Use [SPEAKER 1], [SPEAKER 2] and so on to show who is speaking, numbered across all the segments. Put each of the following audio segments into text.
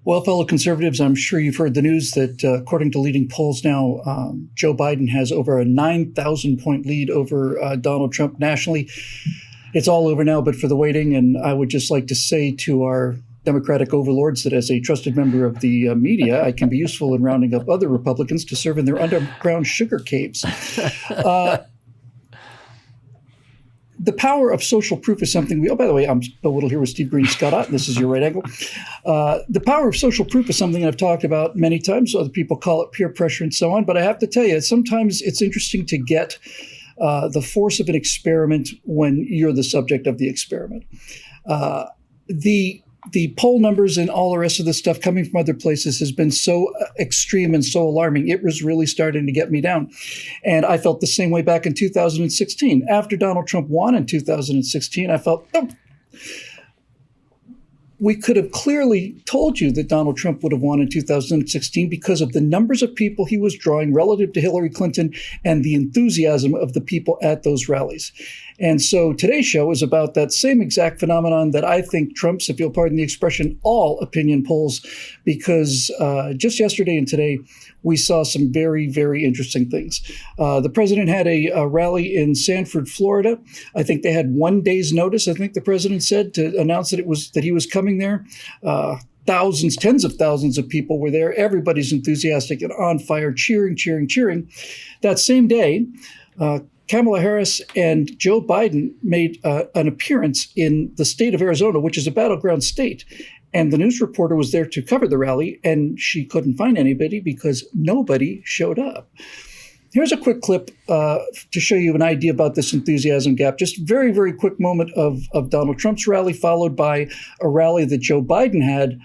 [SPEAKER 1] Well, fellow conservatives, I'm sure you've heard the news that according to leading polls now, Joe Biden has over a 9,000-point lead over Donald Trump nationally. It's all over now, but for the waiting. And I would just like to say to our Democratic overlords that as a trusted member of the media, I can be useful in rounding up other Republicans to serve in their underground sugar caves. The power of social proof is something by the way, I'm Bill Whittle here with Steve Green, Scott Ott, and this is Your Right Angle. The power of social proof is something I've talked about many times. Other people call it peer pressure and so on. But I have to tell you, sometimes it's interesting to get the force of an experiment when you're the subject of the experiment. The poll numbers and all the rest of the stuff coming from other places has been so extreme and so alarming. It was really starting to get me down. And I felt the same way back in 2016. After Donald Trump won in 2016, I felt, we could have clearly told you that Donald Trump would have won in 2016 because of the numbers of people he was drawing relative to Hillary Clinton and the enthusiasm of the people at those rallies. And so today's show is about that same exact phenomenon that I think trumps, if you'll pardon the expression, all opinion polls, because just yesterday and today, we saw some very, very interesting things. The president had a rally in Sanford, Florida. I think they had 1 day's notice, I think the president said, to announce that he was coming there. Thousands, tens of thousands of people were there. Everybody's enthusiastic and on fire, cheering, cheering, cheering. That same day, Kamala Harris and Joe Biden made an appearance in the state of Arizona, which is a battleground state. And the news reporter was there to cover the rally, and she couldn't find anybody because nobody showed up. Here's a quick clip to show you an idea about this enthusiasm gap. Just a very, very quick moment of Donald Trump's rally, followed by a rally that Joe Biden had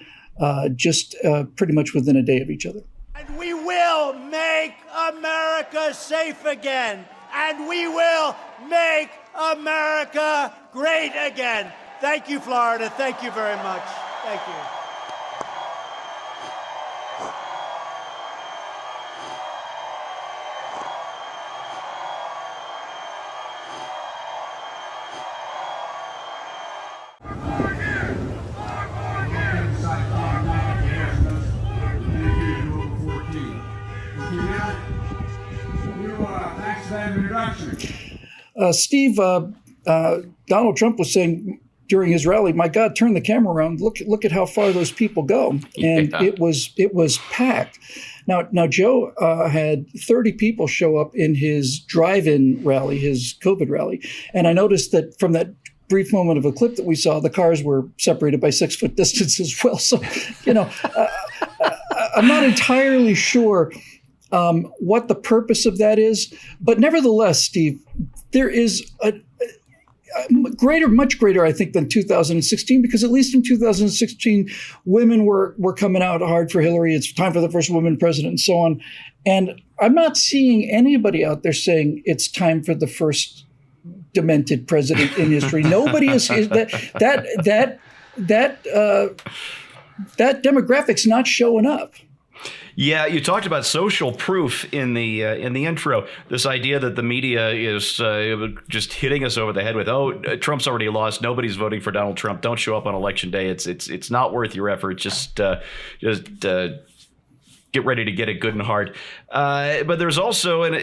[SPEAKER 1] just pretty much within a day of each other.
[SPEAKER 2] And we will make America safe again. And we will make America great again. Thank you, Florida. Thank you very much. Thank you.
[SPEAKER 1] Steve, Donald Trump was saying during his rally, "My God, turn the camera around. Look at how far those people go." And
[SPEAKER 3] Yeah.
[SPEAKER 1] it was packed. Now Joe had 30 people show up in his drive-in rally, his COVID rally, and I noticed that from that brief moment of a clip that we saw, the cars were separated by 6-foot distance as well. So, I'm not entirely sure what the purpose of that is, but nevertheless, Steve, there is a much greater, I think, than 2016, because at least in 2016, women were coming out hard for Hillary. It's time for the first woman president and so on. And I'm not seeing anybody out there saying it's time for the first demented president in history. Nobody is that demographic's not showing up.
[SPEAKER 3] Yeah, you talked about social proof in the intro. This idea that the media is just hitting us over the head with, Trump's already lost. Nobody's voting for Donald Trump. Don't show up on election day. It's not worth your effort. Just get ready to get it good and hard. But there's also an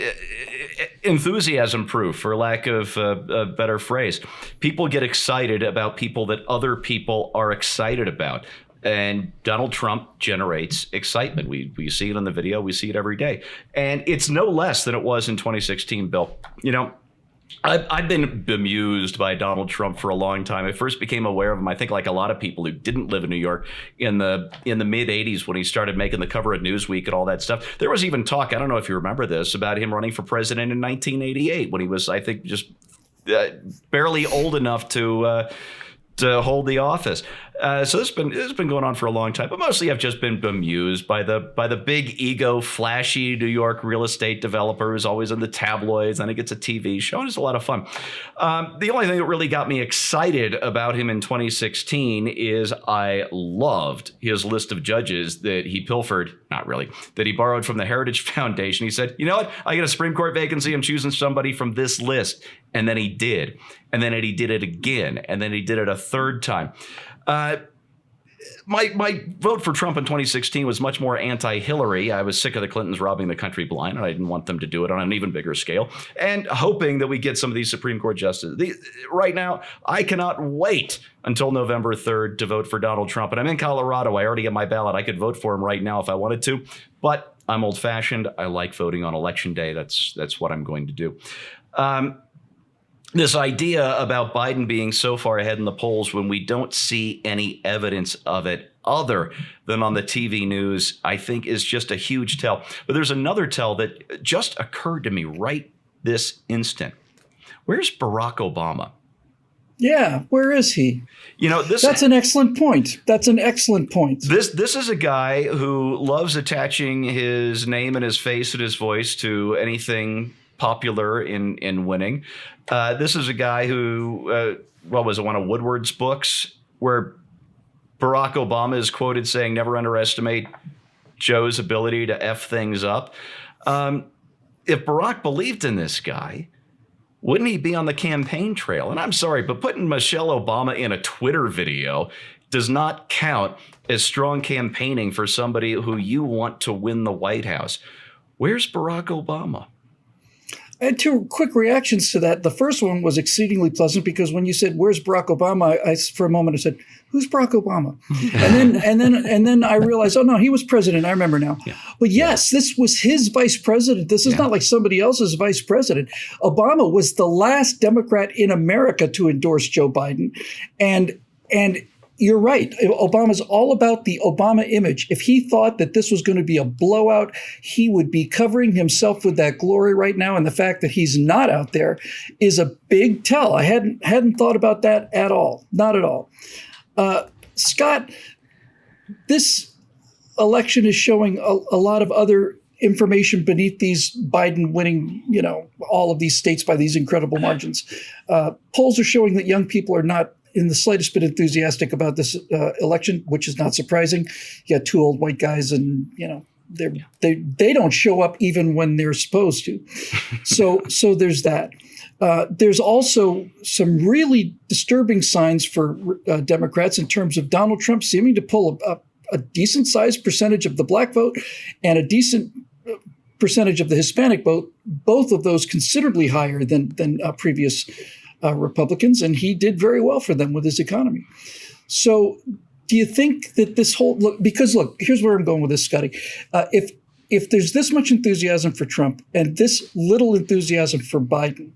[SPEAKER 3] enthusiasm proof, for lack of a better phrase. People get excited about people that other people are excited about. And Donald Trump generates excitement. We see it on the video. We see it every day. And it's no less than it was in 2016, Bill. I've been bemused by Donald Trump for a long time. I first became aware of him, I think, like a lot of people who didn't live in New York, in the mid 80s when he started making the cover of Newsweek and all that stuff. There was even talk, I don't know if you remember this, about him running for president in 1988 when he was, I think, just barely old enough to hold the office. So this has been going on for a long time, but mostly I've just been bemused by the big ego, flashy New York real estate developers, always in the tabloids. And it gets a TV show, and it's a lot of fun. The only thing that really got me excited about him in 2016 is I loved his list of judges that he pilfered, not really, that he borrowed from the Heritage Foundation. He said, you know what, I get a Supreme Court vacancy, I'm choosing somebody from this list. And then he did. And then he did it again. And then he did it a third time. my vote for Trump in 2016 was much more anti-Hillary. I was sick of the Clintons robbing the country blind, and I didn't want them to do it on an even bigger scale, and hoping that we get some of these Supreme Court justices. Right now, I cannot wait until November 3rd to vote for Donald Trump. And I'm in Colorado. I already get my ballot. I could vote for him right now if I wanted to, but I'm old-fashioned. I like voting on Election Day. That's what I'm going to do. This idea about Biden being so far ahead in the polls when we don't see any evidence of it other than on the TV news, I think is just a huge tell. But there's another tell that just occurred to me right this instant. Where's Barack Obama?
[SPEAKER 1] Yeah, where is he?
[SPEAKER 3] That's
[SPEAKER 1] an excellent point. That's an excellent point.
[SPEAKER 3] This is a guy who loves attaching his name and his face and his voice to anything popular in winning. This is a guy who, was it one of Woodward's books where Barack Obama is quoted saying, "Never underestimate Joe's ability to F things up." If Barack believed in this guy, wouldn't he be on the campaign trail? And I'm sorry, but putting Michelle Obama in a Twitter video does not count as strong campaigning for somebody who you want to win the White House. Where's Barack Obama?
[SPEAKER 1] I had two quick reactions to that. The first one was exceedingly pleasant because when you said, "Where's Barack Obama?" for a moment I said, "Who's Barack Obama?" and then I realized, oh no, he was president. I remember now. Yeah. But yes, this was his vice president. This is not like somebody else's vice president. Obama was the last Democrat in America to endorse Joe Biden, and you're right. Obama's all about the Obama image. If he thought that this was going to be a blowout, he would be covering himself with that glory right now. And the fact that he's not out there is a big tell. I hadn't thought about that at all. Not at all. Scott, this election is showing a lot of other information beneath these Biden winning, all of these states by these incredible margins. Polls are showing that young people are not in the slightest bit enthusiastic about this election, which is not surprising. You got two old white guys, and they don't show up even when they're supposed to. So there's that. There's also some really disturbing signs for Democrats in terms of Donald Trump seeming to pull a decent sized percentage of the black vote and a decent percentage of the Hispanic vote. Both of those considerably higher than previous Republicans, and he did very well for them with his economy. So do you think that this whole look, here's where I'm going with this, Scotty. If there's this much enthusiasm for Trump and this little enthusiasm for Biden,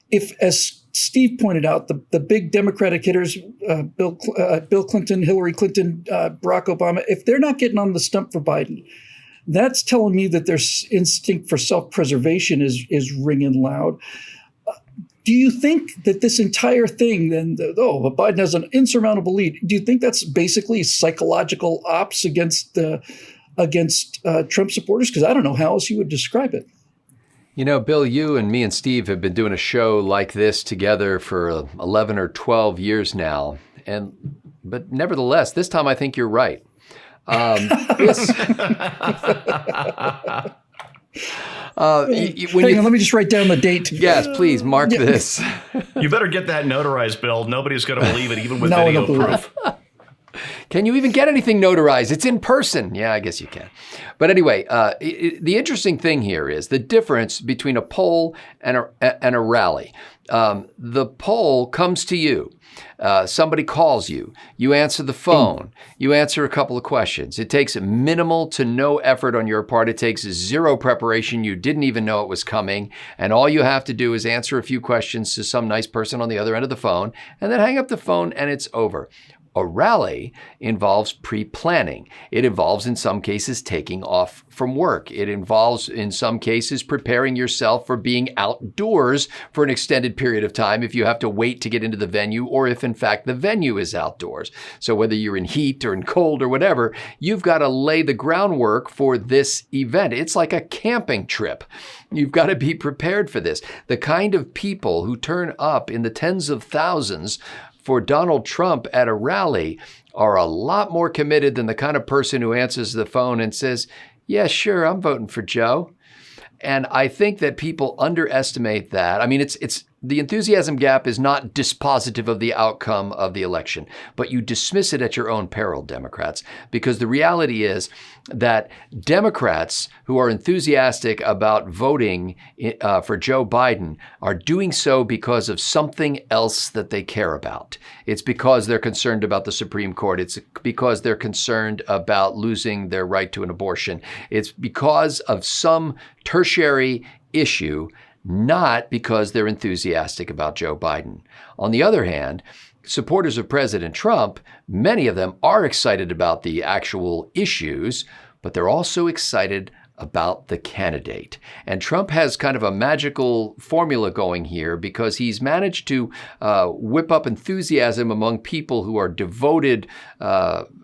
[SPEAKER 1] if, as Steve pointed out, the big Democratic hitters, Bill Clinton, Hillary Clinton, Barack Obama, if they're not getting on the stump for Biden, that's telling me that their instinct for self-preservation is ringing loud. Do you think that this entire thing, but Biden has an insurmountable lead, do you think that's basically psychological ops against Trump supporters? Because I don't know how else you would describe it.
[SPEAKER 4] Bill, you and me and Steve have been doing a show like this together for 11 or 12 years now. But nevertheless, this time I think you're right.
[SPEAKER 1] Hang on, let me just write down the date.
[SPEAKER 4] Yes, please mark this.
[SPEAKER 3] You better get that notarized, Bill. Nobody's going to believe it, even with video proof.
[SPEAKER 4] Can you even get anything notarized? It's in person. Yeah, I guess you can. But anyway, the interesting thing here is the difference between a poll and a rally. The poll comes to you. Somebody calls you. You answer the phone. You answer a couple of questions. It takes minimal to no effort on your part. It takes zero preparation. You didn't even know it was coming. And all you have to do is answer a few questions to some nice person on the other end of the phone, and then hang up the phone, and it's over. A rally involves pre-planning. It involves, in some cases, taking off from work. It involves, in some cases, preparing yourself for being outdoors for an extended period of time if you have to wait to get into the venue, or if, in fact, the venue is outdoors. So whether you're in heat or in cold or whatever, you've got to lay the groundwork for this event. It's like a camping trip. You've got to be prepared for this. The kind of people who turn up in the tens of thousands for Donald Trump at a rally are a lot more committed than the kind of person who answers the phone and says, "Yeah, sure, I'm voting for Joe." And I think that people underestimate that. I mean, the enthusiasm gap is not dispositive of the outcome of the election, but you dismiss it at your own peril, Democrats, because the reality is that Democrats who are enthusiastic about voting for Joe Biden are doing so because of something else that they care about. It's because they're concerned about the Supreme Court. It's because they're concerned about losing their right to an abortion. It's because of some tertiary issue, not because they're enthusiastic about Joe Biden. On the other hand, supporters of President Trump, many of them are excited about the actual issues, but they're also excited about the candidate. And Trump has kind of a magical formula going here because he's managed to whip up enthusiasm among people who are devoted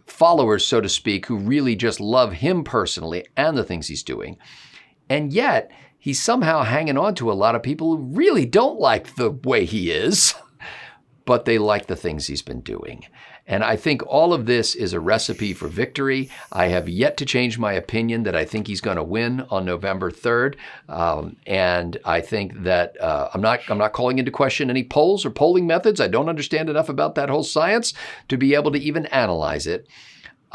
[SPEAKER 4] followers, so to speak, who really just love him personally and the things he's doing. And yet, he's somehow hanging on to a lot of people who really don't like the way he is, but they like the things he's been doing. And I think all of this is a recipe for victory. I have yet to change my opinion that I think he's going to win on November 3rd. And I think that I'm not calling into question any polls or polling methods. I don't understand enough about that whole science to be able to even analyze it.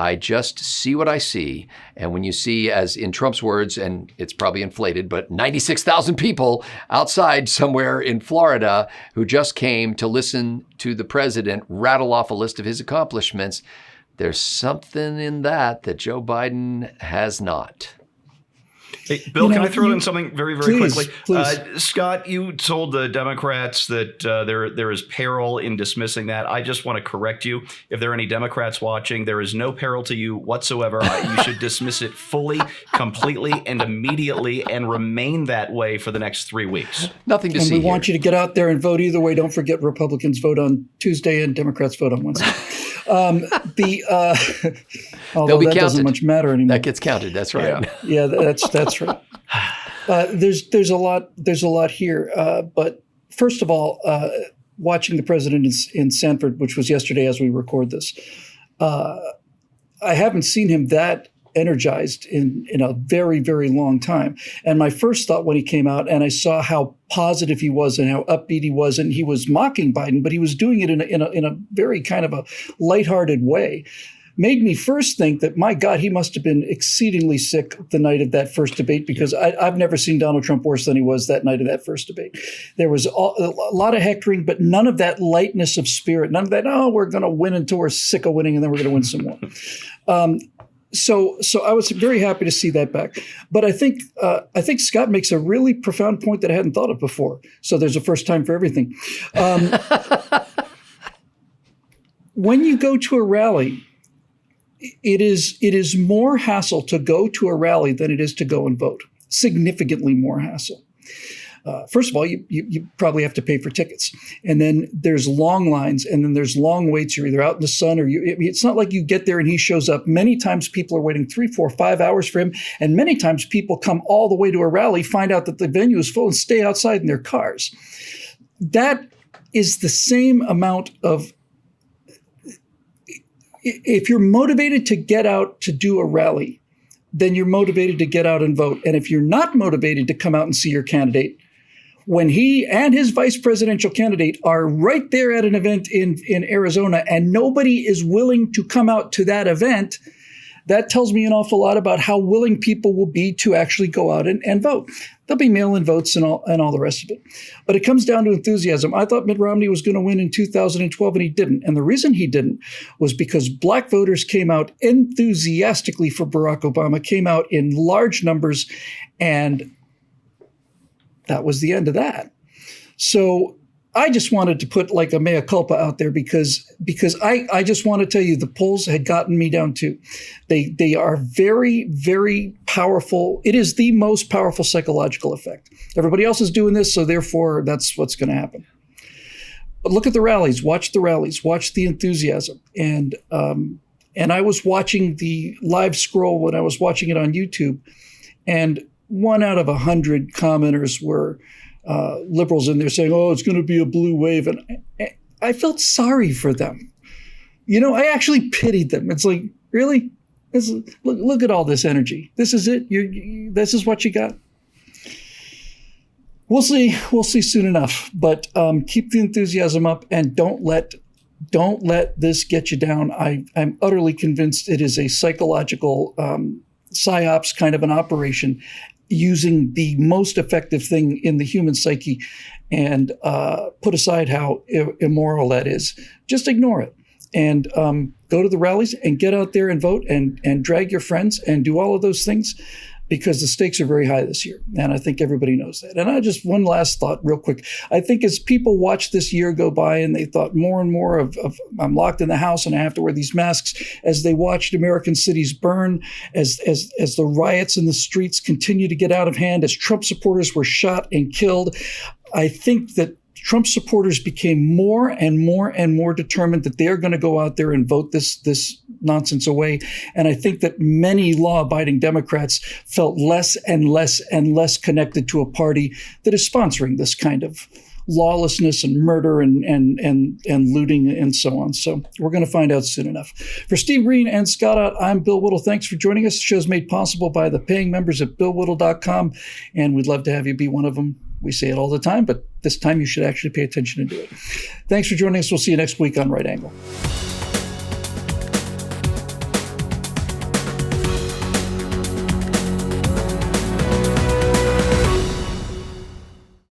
[SPEAKER 4] I just see what I see. And when you see, as in Trump's words, and it's probably inflated, but 96,000 people outside somewhere in Florida who just came to listen to the president rattle off a list of his accomplishments, there's something in that Joe Biden has not.
[SPEAKER 3] Hey, Bill, can I throw in something very, very quickly?
[SPEAKER 1] Please.
[SPEAKER 3] Scott, you told the Democrats that there is peril in dismissing that. I just want to correct you. If there are any Democrats watching, there is no peril to you whatsoever. You should dismiss it fully, completely, and immediately, and remain that way for the next 3 weeks.
[SPEAKER 4] Nothing to see
[SPEAKER 1] And we
[SPEAKER 4] here.
[SPEAKER 1] want you to get out there and vote either way. Don't forget Republicans vote on Tuesday and Democrats vote on Wednesday. Although
[SPEAKER 4] be
[SPEAKER 1] that
[SPEAKER 4] counted.
[SPEAKER 1] doesn't much matter anymore.
[SPEAKER 4] That gets counted. That's right.
[SPEAKER 1] Yeah, that's right. There's a lot here. But first of all, watching the president in Sanford, which was yesterday as we record this, I haven't seen him that energized in a very, very long time. And my first thought when he came out and I saw how positive he was and how upbeat he was, and he was mocking Biden, but he was doing it in a very kind of a lighthearted way, made me first think that, my God, he must have been exceedingly sick the night of that first debate, because I've never seen Donald Trump worse than he was that night of that first debate. There was a lot of hectoring, but none of that lightness of spirit, none of that, oh, we're going to win until we're sick of winning and then we're going to win some more. So I was very happy to see that back. But I think Scott makes a really profound point that I hadn't thought of before. So there's a first time for everything. When you go to a rally, it is more hassle to go to a rally than it is to go and vote. Significantly more hassle. First of all, you probably have to pay for tickets. And then there's long lines, and then there's long waits. You're either out in the sun or it's not like you get there and he shows up. Many times people are waiting 3, 4, 5 hours for him. And many times people come all the way to a rally, find out that the venue is full, and stay outside in their cars. That is the same amount of, if you're motivated to get out to do a rally, then you're motivated to get out and vote. And if you're not motivated to come out and see your candidate, when he and his vice presidential candidate are right there at an event in Arizona and nobody is willing to come out to that event, that tells me an awful lot about how willing people will be to actually go out and vote. There'll be mail-in votes and all the rest of it. But it comes down to enthusiasm. I thought Mitt Romney was going to win in 2012, and he didn't. And the reason he didn't was because black voters came out enthusiastically for Barack Obama, came out in large numbers, and that was the end of that. So I just wanted to put like a mea culpa out there because I just want to tell you the polls had gotten me down too. They are very, very powerful. It is the most powerful psychological effect. Everybody else is doing this, so therefore that's what's going to happen. But look at the rallies, watch the enthusiasm. And I was watching the live scroll when I was watching it on YouTube, and 1 out of 100 commenters were liberals in there saying, oh, it's going to be a blue wave. And I felt sorry for them. You know, I actually pitied them. It's like, really? Look at all this energy. This is it? This is what you got? We'll see. We'll see soon enough. But keep the enthusiasm up and don't let this get you down. I'm utterly convinced it is a psychological psyops kind of an operation using the most effective thing in the human psyche, and put aside how immoral that is. Just ignore it and go to the rallies and get out there and vote and drag your friends and do all of those things, because the stakes are very high this year. And I think everybody knows that. And one last thought real quick. I think as people watch this year go by and they thought more and more of I'm locked in the house and I have to wear these masks, as they watched American cities burn, as the riots in the streets continue to get out of hand, as Trump supporters were shot and killed, I think that Trump supporters became more and more and more determined that they're going to go out there and vote this nonsense away. And I think that many law-abiding Democrats felt less and less and less connected to a party that is sponsoring this kind of lawlessness and murder and looting and so on. So we're going to find out soon enough. For Steve Green and Scott Ott, I'm Bill Whittle. Thanks for joining us. The show's made possible by the paying members at BillWhittle.com, and we'd love to have you be one of them. We say it all the time, but this time you should actually pay attention and do it. Thanks for joining us. We'll see you next week on Right Angle.